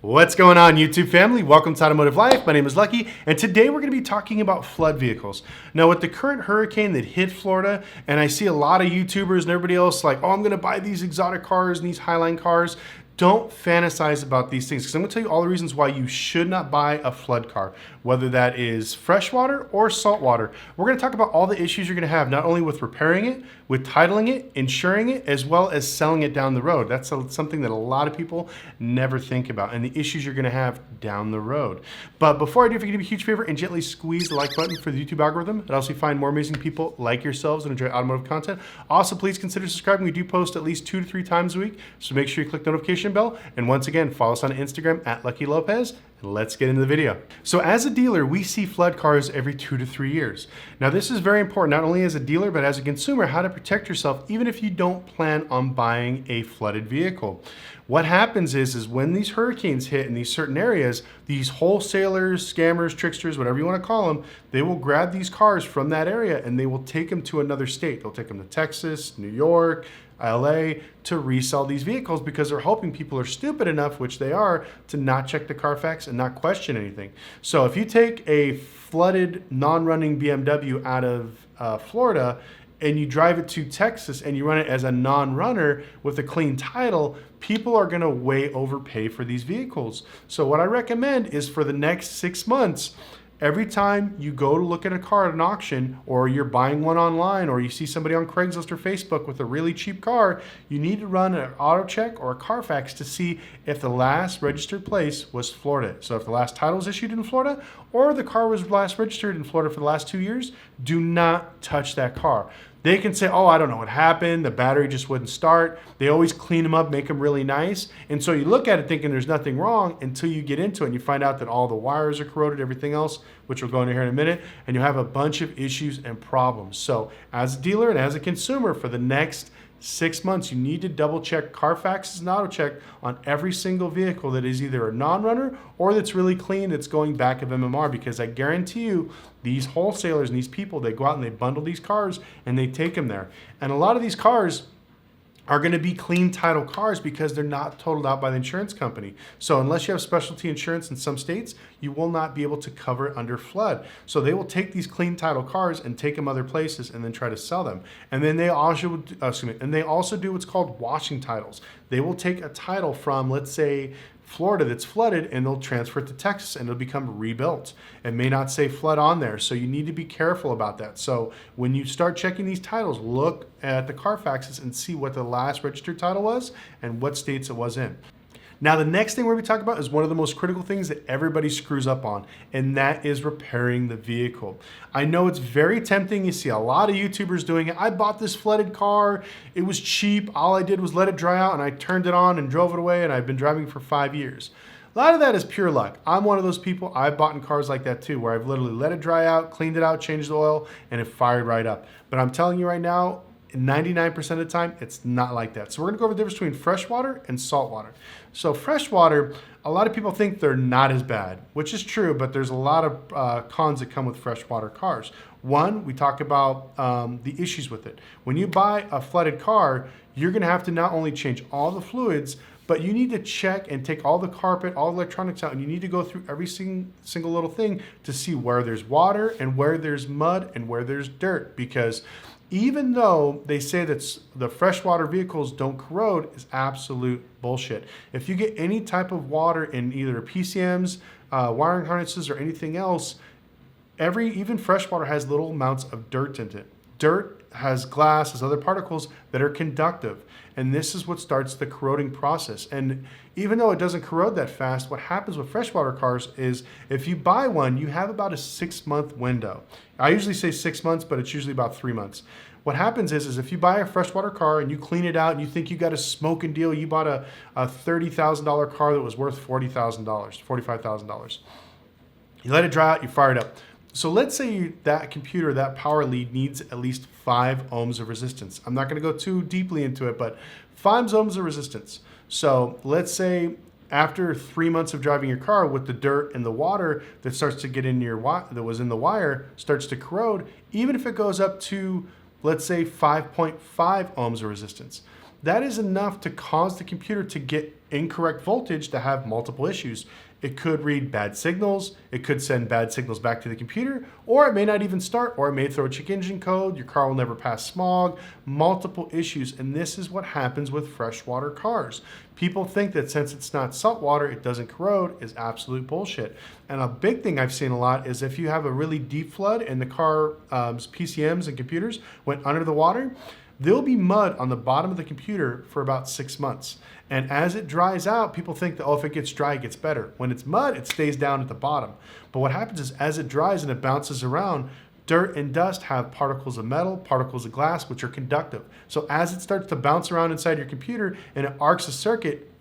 What's going on, YouTube family? Welcome to Automotive Life. My name is Lucky, and today we're going to be talking about flood vehicles. Now, with the current hurricane that hit Florida, and I see a lot of YouTubers and everybody else like, oh, I'm going to buy these exotic cars and these Highline cars. Don't fantasize about these things, because I'm going to tell you all the reasons why you should not buy a flood car, whether that is freshwater or saltwater. We're going to talk about all the issues you're going to have, not only with repairing it, with titling it, insuring it, as well as selling it down the road. That's something that a lot of people never think about, and the issues you're going to have down the road. But before I do, if you can do me a huge favor and gently squeeze the like button for the YouTube algorithm, it helps you find more amazing people like yourselves and enjoy automotive content. Also, please consider subscribing. We do post at least 2 to 3 times a week, so make sure you click the notification bell. And once again, follow us on Instagram at Lucky Lopez. And let's get into the video. So as a dealer, we see flood cars every 2 to 3 years. Now this is very important, not only as a dealer, but as a consumer, how to protect yourself, even if you don't plan on buying a flooded vehicle. What happens is when these hurricanes hit in these certain areas, these wholesalers, scammers, tricksters, whatever you want to call them, they will grab these cars from that area and they will take them to another state. They'll take them to Texas, New York, LA to resell these vehicles because they're hoping people are stupid enough, which they are, to not check the Carfax and not question anything. So if you take a flooded, non-running BMW out of Florida and you drive it to Texas and you run it as a non-runner with a clean title, people are going to way overpay for these vehicles. So what I recommend is for the next 6 months, every time you go to look at a car at an auction, or you're buying one online, or you see somebody on Craigslist or Facebook with a really cheap car, you need to run an auto check or a Carfax to see if the last registered place was Florida. So if the last title was issued in Florida, or the car was last registered in Florida for the last 2 years, do not touch that car. They can say, oh, I don't know what happened. The battery just wouldn't start. They always clean them up, make them really nice. And so you look at it thinking there's nothing wrong until you get into it and you find out that all the wires are corroded, everything else, which we'll go into here in a minute, and you'll have a bunch of issues and problems. So as a dealer and as a consumer, for the next 6 months, you need to double check Carfax's and auto check on every single vehicle that is either a non-runner or that's really clean, that's going back of MMR, because I guarantee you these wholesalers and these people, they go out and they bundle these cars and they take them there. And a lot of these cars are going to be clean title cars because they're not totaled out by the insurance company. So unless you have specialty insurance in some states, you will not be able to cover under flood. So they will take these clean title cars and take them other places and then try to sell them. And then they also, they also do what's called washing titles. They will take a title from, let's say, Florida that's flooded, and they'll transfer it to Texas and it'll become rebuilt. It may not say flood on there, so you need to be careful about that. So when you start checking these titles, look at the Carfaxes and see what the last registered title was and what states it was in. Now, the next thing we're going to talk about is one of the most critical things that everybody screws up on, and that is repairing the vehicle. I know it's very tempting. You see a lot of YouTubers doing it. I bought this flooded car. It was cheap. All I did was let it dry out, and I turned it on and drove it away, and I've been driving for 5 years. A lot of that is pure luck. I'm one of those people. I've bought in cars like that too, where I've literally let it dry out, cleaned it out, changed the oil, and it fired right up. But I'm telling you right now, 99% of the time, it's not like that. So we're gonna go over the difference between freshwater and saltwater. So freshwater, a lot of people think they're not as bad, which is true, but there's a lot of cons that come with freshwater cars. One, we talk about the issues with it. When you buy a flooded car, you're gonna have to not only change all the fluids, but you need to check and take all the carpet, all the electronics out, and you need to go through every single little thing to see where there's water and where there's mud and where there's dirt, because even though they say that the freshwater vehicles don't corrode, is absolute bullshit. If you get any type of water in either PCMs, wiring harnesses, or anything else, even freshwater has little amounts of dirt in it. Dirt has glass, has other particles that are conductive, and this is what starts the corroding process. And even though it doesn't corrode that fast, what happens with freshwater cars is if you buy one, you have about a 6-month window. I usually say 6 months, but it's usually about 3 months. What happens is if you buy a freshwater car and you clean it out and you think you got a smoking deal, you bought a $30,000 car that was worth $40,000, $45,000. You let it dry out, you fire it up. So let's say that computer, that power lead needs at least 5 ohms of resistance. I'm not going to go too deeply into it, but 5 ohms of resistance. So let's say after 3 months of driving your car, with the dirt and the water that starts to get in your that was in the wire starts to corrode, even if it goes up to, let's say, 5.5 ohms of resistance, that is enough to cause the computer to get incorrect voltage to have multiple issues. It could read bad signals, it could send bad signals back to the computer, or it may not even start, or it may throw a check engine code, your car will never pass smog, multiple issues. And this is what happens with freshwater cars. People think that since it's not saltwater, it doesn't corrode, is absolute bullshit. And a big thing I've seen a lot is if you have a really deep flood and the car PCMs and computers went under the water, there'll be mud on the bottom of the computer for about 6 months. And as it dries out, people think that, oh, if it gets dry, it gets better. When it's mud, it stays down at the bottom. But what happens is as it dries and it bounces around, dirt and dust have particles of metal, particles of glass, which are conductive. So as it starts to bounce around inside your computer and it arcs a circuit,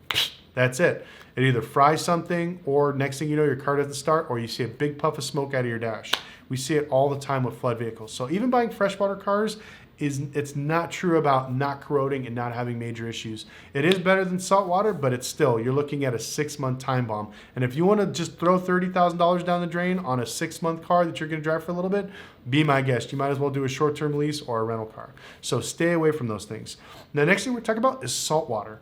that's it. It either fries something, or next thing you know, your car doesn't start, or you see a big puff of smoke out of your dash. We see it all the time with flood vehicles. So even buying freshwater cars, it's not true about not corroding and not having major issues. It is better than salt water, but it's still, you're looking at a 6-month time bomb. And if you want to just throw $30,000 down the drain on a 6-month car that you're going to drive for a little bit, be my guest. You might as well do a short-term lease or a rental car. So stay away from those things. Now, next thing we're talking about is salt water.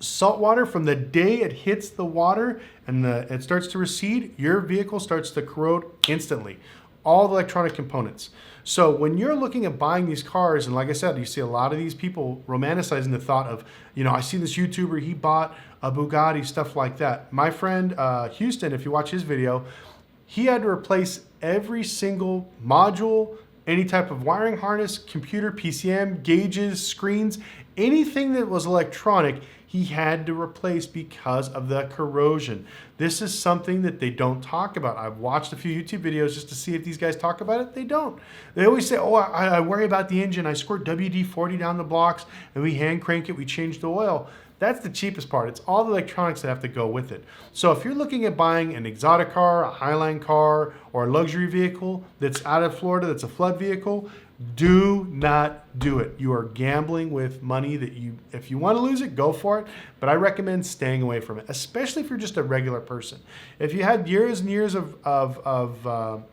Salt water, from the day it hits the water and it starts to recede, your vehicle starts to corrode instantly. All the electronic components. So when you're looking at buying these cars, and like I said, you see a lot of these people romanticizing the thought of, I see this YouTuber, he bought a Bugatti, stuff like that. My friend Houston, if you watch his video, he had to replace every single module, any type of wiring harness, computer, PCM, gauges, screens, anything that was electronic, he had to replace because of the corrosion. This is something that they don't talk about. I've watched a few YouTube videos just to see if these guys talk about it. They don't. They always say, oh, I worry about the engine. I squirt WD-40 down the blocks and we hand crank it, we change the oil. That's the cheapest part. It's all the electronics that have to go with it. So if you're looking at buying an exotic car, a Highline car, or a luxury vehicle that's out of Florida, that's a flood vehicle, do not do it. You are gambling with money that if you want to lose it, go for it. But I recommend staying away from it, especially if you're just a regular person. If you had years and years of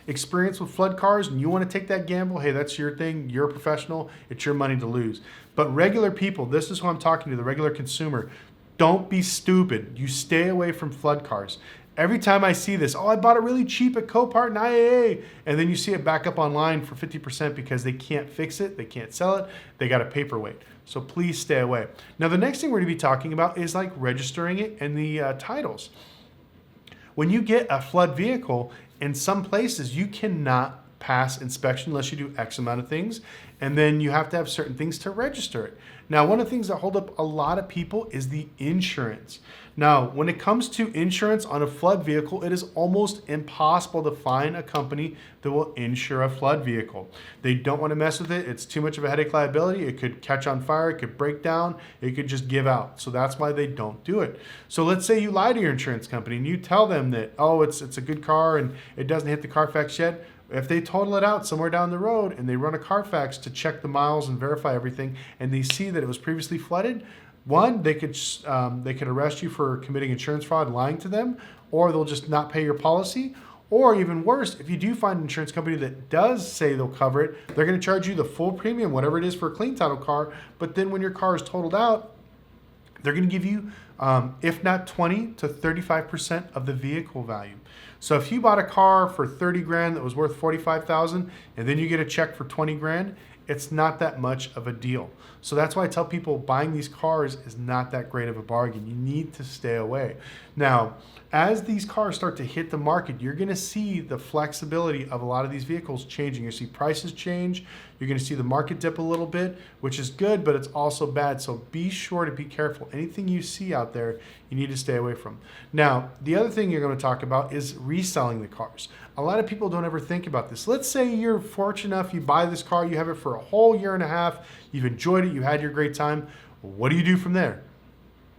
experience with flood cars and you want to take that gamble, hey, that's your thing. You're a professional. It's your money to lose. But regular people, this is who I'm talking to, the regular consumer. Don't be stupid. You stay away from flood cars. Every time I see this, oh, I bought it really cheap at Copart and Iaai, and then you see it back up online for 50% because they can't fix it, they can't sell it, they got a paperweight. So please stay away. Now, the next thing we're going to be talking about is like registering it and the titles. When you get a flood vehicle, in some places you cannot pass inspection unless you do X amount of things, and then you have to have certain things to register it. Now, one of the things that hold up a lot of people is the insurance. Now, when it comes to insurance on a flood vehicle, it is almost impossible to find a company that will insure a flood vehicle. They don't want to mess with it. It's too much of a headache liability. It could catch on fire. It could break down. It could just give out. So that's why they don't do it. So let's say you lie to your insurance company and you tell them that, oh, it's a good car and it doesn't hit the Carfax yet. If they total it out somewhere down the road and they run a Carfax to check the miles and verify everything, and they see that it was previously flooded, one, they could arrest you for committing insurance fraud and lying to them, or they'll just not pay your policy. Or even worse, if you do find an insurance company that does say they'll cover it, they're going to charge you the full premium, whatever it is for a clean title car. But then when your car is totaled out, they're going to give you, if not 20 to 35% of the vehicle value. So if you bought a car for 30 grand that was worth 45,000, and then you get a check for 20 grand, it's not that much of a deal. So that's why I tell people buying these cars is not that great of a bargain. You need to stay away. Now, as these cars start to hit the market, you're going to see the flexibility of a lot of these vehicles changing. You're going to see prices change. You're going to see the market dip a little bit, which is good, but it's also bad. So be sure to be careful. Anything you see out there, you need to stay away from. Now, the other thing you're going to talk about is reselling the cars. A lot of people don't ever think about this. Let's say you're fortunate enough, you buy this car, you have it for a whole year and a half, you've enjoyed it, you had your great time. What do you do from there?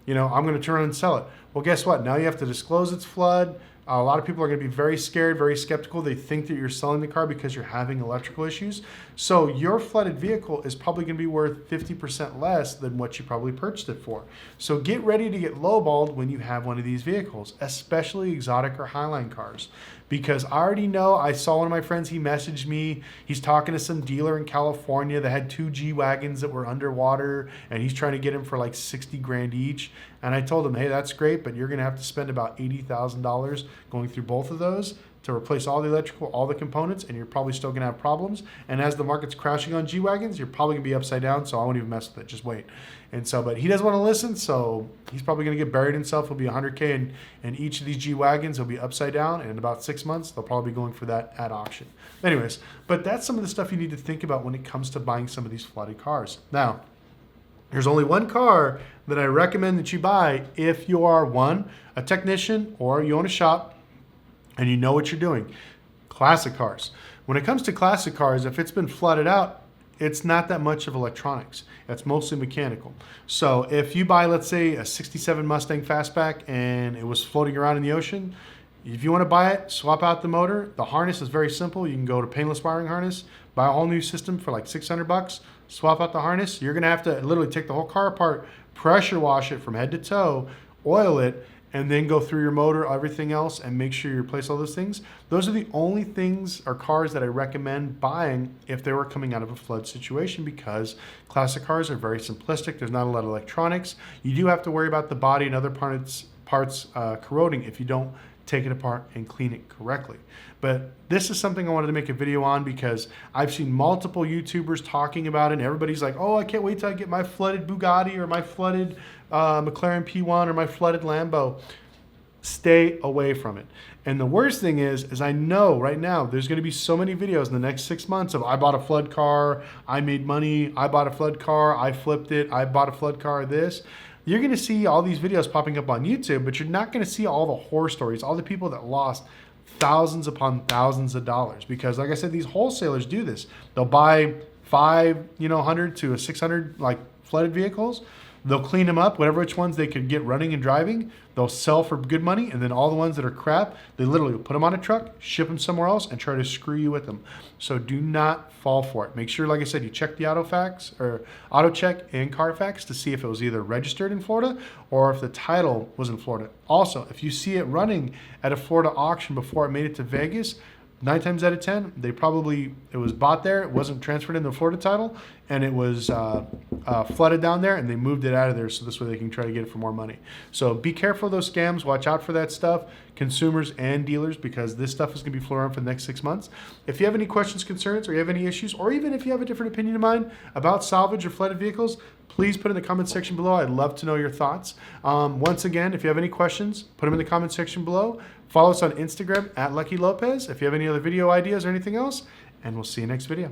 I'm going to turn around and sell it. Well, guess what? Now you have to disclose its flood. A lot of people are going to be very scared, very skeptical. They think that you're selling the car because you're having electrical issues. So your flooded vehicle is probably going to be worth 50% less than what you probably purchased it for. So get ready to get lowballed when you have one of these vehicles, especially exotic or highline cars. Because I already know, I saw one of my friends, he messaged me, he's talking to some dealer in California that had 2 G-Wagons that were underwater, and he's trying to get them for like 60 grand each. And I told him, hey, that's great, but you're gonna have to spend about $80,000 going through both of those to replace all the electrical, all the components, and you're probably still gonna have problems. And as the market's crashing on G-Wagons, you're probably gonna be upside down, so I won't even mess with it, just wait. And so, but he doesn't wanna listen, so he's probably gonna get buried himself. He'll be 100K in each of these G-Wagons, he'll be upside down, and in about 6 months, they'll probably be going for that at auction. Anyways, but that's some of the stuff you need to think about when it comes to buying some of these flooded cars. Now, there's only one car that I recommend that you buy if you are, one, a technician, or you own a shop and you know what you're doing. Classic cars. When it comes to classic cars, if it's been flooded out, it's not that much of electronics. It's mostly mechanical. So if you buy, let's say, a 67 Mustang Fastback and it was floating around in the ocean, if you want to buy it, swap out the motor. The harness is very simple. You can go to painless wiring harness, buy a whole new system for like $600, swap out the harness. You're going to have to literally take the whole car apart, pressure wash it from head to toe, oil it, and then go through your motor, everything else, and make sure you replace all those things. Those are the only things or cars that I recommend buying if they were coming out of a flood situation, because classic cars are very simplistic. There's not a lot of electronics. You do have to worry about the body and other parts corroding if you don't take it apart and clean it correctly. But this is something I wanted to make a video on because I've seen multiple YouTubers talking about it, and everybody's like, oh, I can't wait till I get my flooded Bugatti or my flooded McLaren P1 or my flooded Lambo. Stay away from it. And the worst thing is I know right now there's going to be so many videos in the next 6 months of I bought a flood car, I made money, I bought a flood car, I flipped it, I bought a flood car, this. You're going to see all these videos popping up on YouTube, but you're not going to see all the horror stories, all the people that lost thousands upon thousands of dollars. Because like I said, these wholesalers do this. They'll buy 500 to 600 like flooded vehicles. They'll clean them up, whatever which ones they could get running and driving, they'll sell for good money, and then all the ones that are crap, they literally put them on a truck, ship them somewhere else, and try to screw you with them. So do not fall for it. Make sure, like I said, you check the auto check and Carfax to see if it was either registered in Florida or if the title was in Florida. Also, if you see it running at a Florida auction before it made it to Vegas, 9 times out of 10, it was bought there, it wasn't transferred into the Florida title, and it was flooded down there, and they moved it out of there so this way they can try to get it for more money. So be careful of those scams. Watch out for that stuff, consumers and dealers, because this stuff is going to be floating around for the next 6 months. If you have any questions, concerns, or you have any issues, or even if you have a different opinion of mine about salvage or flooded vehicles, please put in the comment section below. I'd love to know your thoughts. Once again, if you have any questions, put them in the comment section below. Follow us on Instagram @LuckyLopez if you have any other video ideas or anything else, and we'll see you next video.